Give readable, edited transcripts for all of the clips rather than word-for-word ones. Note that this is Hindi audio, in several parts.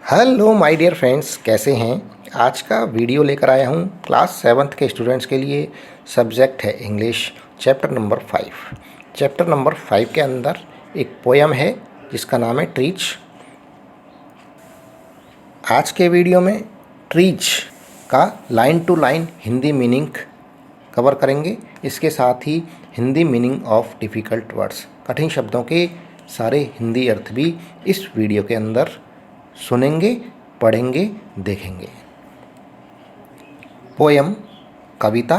हेलो माय डियर फ्रेंड्स, कैसे हैं। आज का वीडियो लेकर आया हूँ क्लास 7th के स्टूडेंट्स के लिए। सब्जेक्ट है English, chapter number 5। Chapter number 5 के अंदर एक पोयम है जिसका नाम है ट्रीज। आज के वीडियो में ट्रीज का line to line Hindi meaning cover करेंगे। इसके साथ ही Hindi meaning of difficult words, कठिन शब्दों के सारे हिंदी अर्थ भी इस वीडियो के अंदर सुनेंगे, पढ़ेंगे, देखेंगे। पोयम, कविता,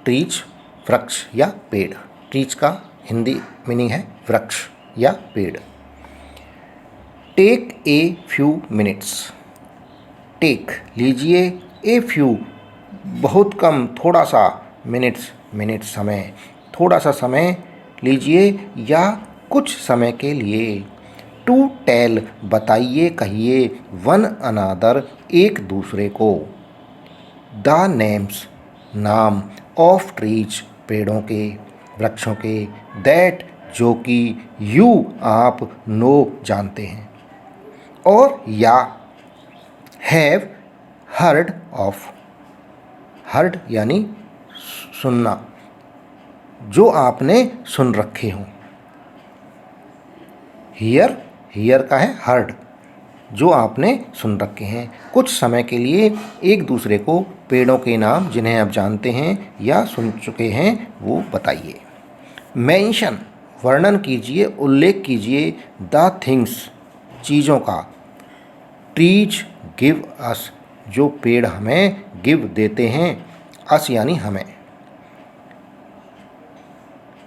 ट्रीज वृक्ष या पेड़। ट्रीज का हिंदी मीनिंग है वृक्ष या पेड़। Take a few minutes. Take लीजिए, ए फ्यू बहुत कम, थोड़ा सा, मिनट्स समय, थोड़ा सा समय लीजिए या कुछ समय के लिए। टू टेल बताइए, कहिए, वन अनादर एक दूसरे को। द नेम्स नाम, ऑफ ट्रीज पेड़ों के, वृक्षों के, दैट जो कि, यू आप, नो जानते हैं, और या हैव हर्ड ऑफ। हर्ड यानी सुनना, जो आपने सुन रखे हों। हियर का है हर्ड, जो आपने सुन रखे हैं। कुछ समय के लिए एक दूसरे को पेड़ों के नाम जिन्हें आप जानते हैं या सुन चुके हैं वो बताइए। मेंशन वर्णन कीजिए, उल्लेख कीजिए, द थिंग्स चीज़ों का। ट्रीज गिव अस जो पेड़ हमें गिव देते हैं, अस यानी हमें।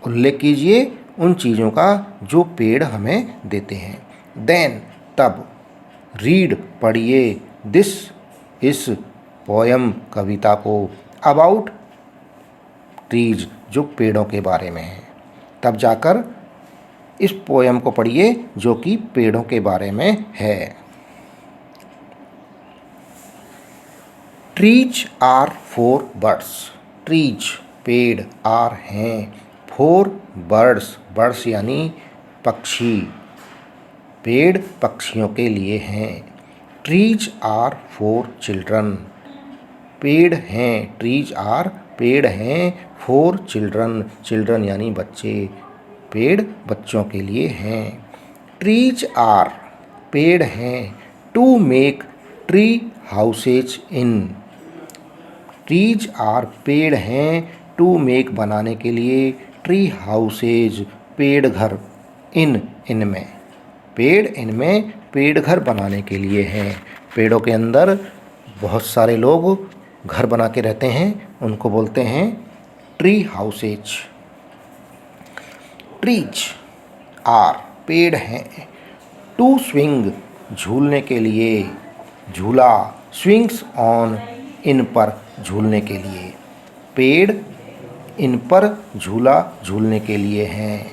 उल्लेख कीजिए उन चीज़ों का जो पेड़ हमें देते हैं। देन तब, रीड पढ़िए, दिस इस पोयम कविता को, अबाउट ट्रीज जो पेड़ों के बारे में है। तब जाकर इस पोयम को पढ़िए जो कि पेड़ों के बारे में है। Trees are for birds. Trees पेड़, आर हैं, फॉर बर्ड्स, बर्ड्स यानी पक्षी, पेड़ पक्षियों के लिए हैं। ट्रीज आर फॉर चिल्ड्रन, पेड़ हैं, ट्रीज आर पेड़ हैं, फॉर चिल्ड्रन, चिल्ड्रन यानी बच्चे, पेड़ बच्चों के लिए हैं। ट्रीज आर पेड़ हैं, to make tree houses in. Trees are पेड़ हैं, टू मेक बनाने के लिए, ट्री हाउसेज पेड़ घर, इनमें, पेड़ इनमें पेड़ घर बनाने के लिए हैं। पेड़ों के अंदर बहुत सारे लोग घर बना के रहते हैं, उनको बोलते हैं ट्री हाउसेज। ट्रीज आर पेड़ हैं, टू स्विंग झूलने के लिए, झूला, स्विंग्स ऑन इन पर झूलने के लिए, पेड़ इन पर झूला झूलने के लिए हैं।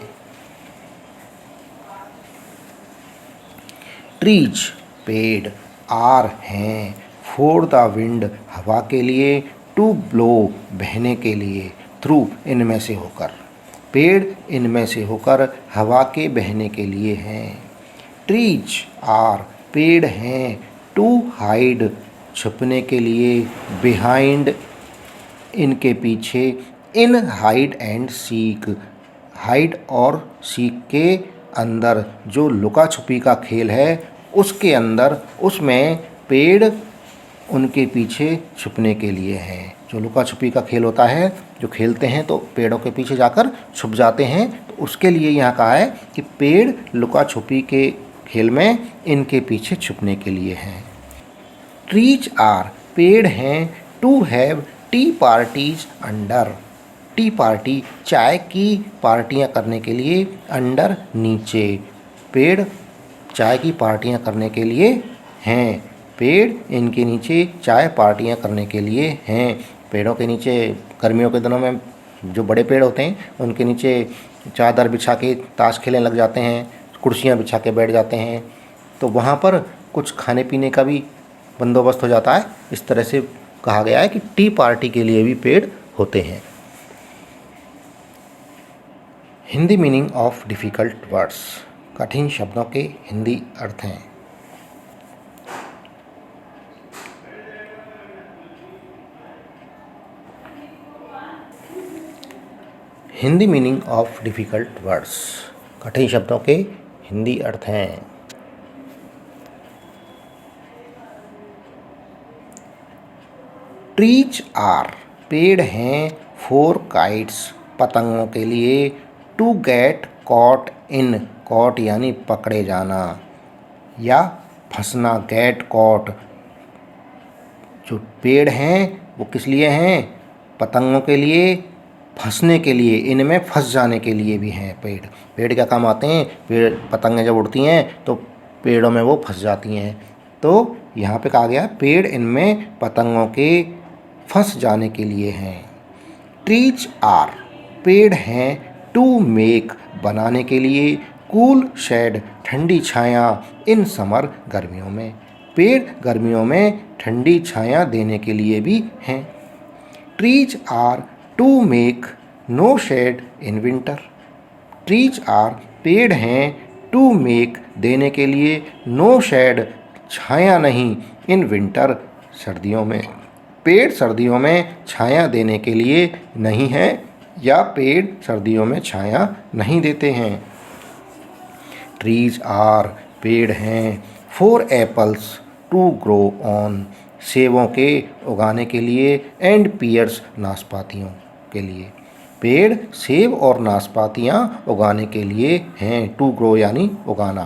ट्रीज पेड़, आर हैं, फॉर द विंड हवा के लिए, टू ब्लो बहने के लिए, थ्रू इनमें से होकर, पेड़ इनमें से होकर हवा के बहने के लिए हैं। ट्रीज आर पेड़ हैं, टू हाइड छुपने के लिए, बिहाइंड इनके पीछे, इन हाइड एंड सीक, हाइड और सीक के अंदर, जो लुका छुपी का खेल है उसके अंदर, उसमें पेड़ उनके पीछे छुपने के लिए हैं। जो लुका छुपी का खेल होता है, जो खेलते हैं तो पेड़ों के पीछे जाकर छुप जाते हैं, तो उसके लिए यहाँ कहा है कि पेड़ लुका छुपी के खेल में इनके पीछे छुपने के लिए हैं। ट्रीज आर पेड़ हैं, to have tea parties under. Tea party चाय की पार्टियाँ करने के लिए, अंडर नीचे, पेड़ चाय की पार्टियाँ करने के लिए हैं, पेड़ इनके नीचे चाय पार्टियाँ करने के लिए हैं। पेड़ों के नीचे गर्मियों के दिनों में जो बड़े पेड़ होते हैं उनके नीचे चादर बिछा के ताश खेलने लग जाते हैं, कुर्सियाँ बिछा के बैठ जाते हैं, तो वहाँ पर कुछ खाने पीने का भी बंदोबस्त हो जाता है। इस तरह से कहा गया है कि टी पार्टी के लिए भी पेड़ होते हैं। Hindi meaning of difficult words, कठिन शब्दों के हिंदी अर्थ हैं। Hindi meaning of difficult words, कठिन शब्दों के हिंदी अर्थ हैं। ट्रीज आर, पेड़ हैं, फॉर काइट्स, पतंगों के लिए, to get caught in, caught यानी पकड़े जाना या फंसना, गेट कॉट। जो पेड़ हैं वो किस लिए हैं? पतंगों के लिए, फंसने के लिए, इनमें फंस जाने के लिए भी हैं पेड़। पेड़ क्या काम आते हैं? पेड़, पतंगें जब उड़ती हैं तो पेड़ों में वो फंस जाती हैं। तो यहाँ पे कहा गया पेड़ इनमें पतंगों के फंस जाने के लिए हैं। ट्रीज आर, पेड़ हैं, टू मेक, बनाने के लिए, कूल शेड, ठंडी छाया, इन समर, गर्मियों में। पेड़ गर्मियों में ठंडी छाया देने के लिए भी हैं। Trees are to make no shade in winter. Trees are, पेड़ हैं, टू मेक, देने के लिए, नो शेड, छाया नहीं, इन विंटर, सर्दियों में। पेड़ सर्दियों में छाया देने के लिए नहीं है या पेड़ सर्दियों में छाया नहीं देते हैं। ट्रीज आर, पेड़ हैं, for apples, to grow on, सेबों के उगाने के लिए, एंड पियर्स, नाशपातियों के लिए। पेड़ सेब और नाशपातियाँ उगाने के लिए हैं। टू ग्रो यानी उगाना।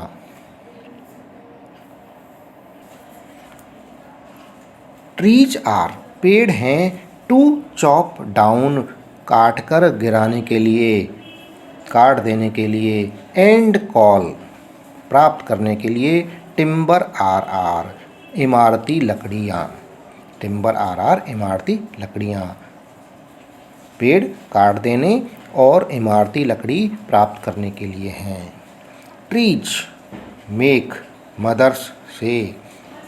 ट्रीज आर, पेड़ हैं, टू चॉप डाउन, काट कर गिराने के लिए, काट देने के लिए, एंड कॉल, प्राप्त करने के लिए, टिम्बर आर आर, इमारती लकड़ियाँ। टिम्बर आर आर, इमारती लकड़ियाँ। पेड़ काट देने और इमारती लकड़ी प्राप्त करने के लिए हैं। ट्रीज मेक, मदर्स से,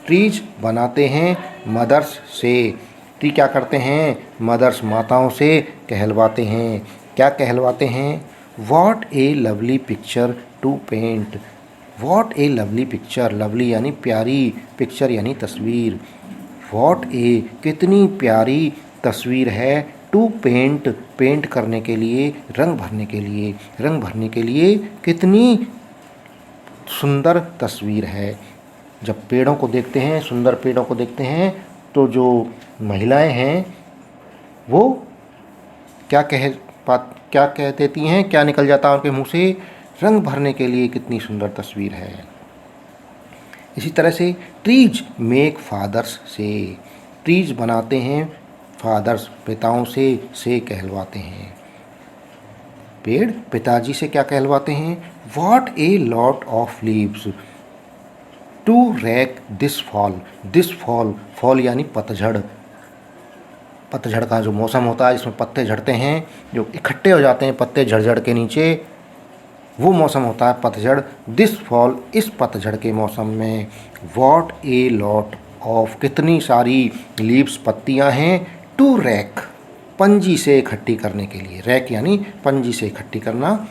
ट्रीज बनाते हैं, मदर्स से। ट्री क्या करते हैं? मदर्स, माताओं से कहलवाते हैं। क्या कहलवाते हैं? What a lovely picture to paint. What a lovely picture, lovely यानी प्यारी, पिक्चर यानी तस्वीर। वॉट ए, कितनी प्यारी तस्वीर है, टू पेंट, पेंट करने के लिए, रंग भरने के लिए, रंग भरने के लिए कितनी सुंदर तस्वीर है। जब पेड़ों को देखते हैं, सुंदर पेड़ों को देखते हैं, तो जो महिलाएं हैं वो क्या कह देती हैं, क्या निकल जाता है उनके मुंह से? रंग भरने के लिए कितनी सुंदर तस्वीर है। इसी तरह से ट्रीज मेक फादर्स से, ट्रीज बनाते हैं, फादर्स, पिताओं से कहलवाते हैं। पेड़ पिताजी से क्या कहलवाते हैं? What a lot of leaves to rake this fall. This fall, fall यानी पतझड़। पतझड़ का जो मौसम होता है जिसमें पत्ते झड़ते हैं, जो इकट्ठे हो जाते हैं पत्ते झड़ के नीचे, वो मौसम होता है पतझड़। दिस फॉल, इस पतझड़ के मौसम में, वॉट ए लॉट ऑफ, कितनी सारी, लीव्स, पत्तियां हैं, टू रैक, पंजी से इकट्ठी करने के लिए। रैक यानी पंजी से इकट्ठी करना।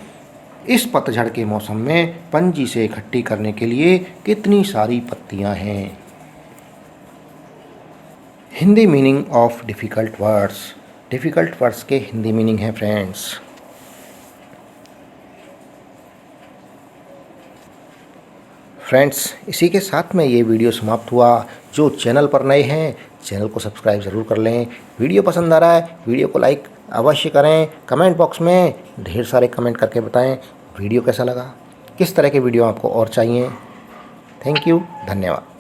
इस पतझड़ के मौसम में पंजी से इकट्ठी करने के लिए कितनी सारी पत्तियां हैं। Hindi meaning of difficult words, difficult words के हिंदी मीनिंग है फ्रेंड्स। फ्रेंड्स, इसी के साथ में ये वीडियो समाप्त हुआ। जो चैनल पर नए हैं, चैनल को सब्सक्राइब ज़रूर कर लें। वीडियो पसंद आ रहा है, वीडियो को लाइक अवश्य करें। कमेंट बॉक्स में ढेर सारे कमेंट करके बताएं वीडियो कैसा लगा, किस तरह के वीडियो आपको और चाहिए। थैंक यू, धन्यवाद।